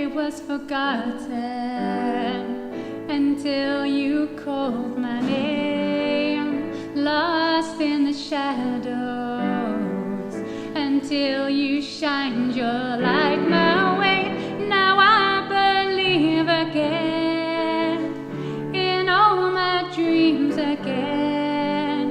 it was forgotten until you called my name, lost in the shadows until you shined your light my way. Now I believe again in all my dreams again.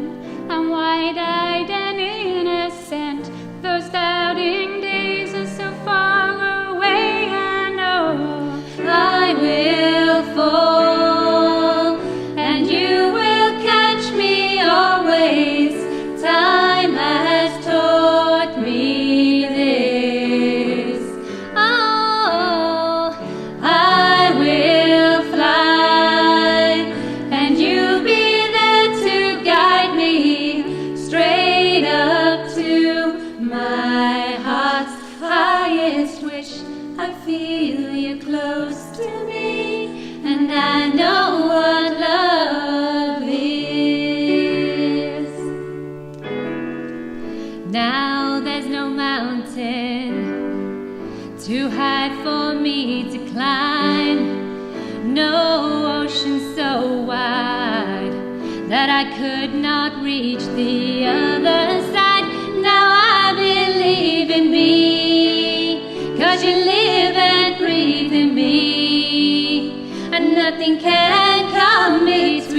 I'm wide-eyed and innocent. Those doubting days are so far away. I know I will fall and you will catch me always. Time has taught me this. Oh, I will fly and you'll be there to guide me straight up to my heart's highest wish. I feel you close to me, and I know what love is. Now there's no mountain too high for me to climb, no ocean so wide that I could not reach the other side. Now I believe in me, 'cause you live and breathe in me, and nothing can come between.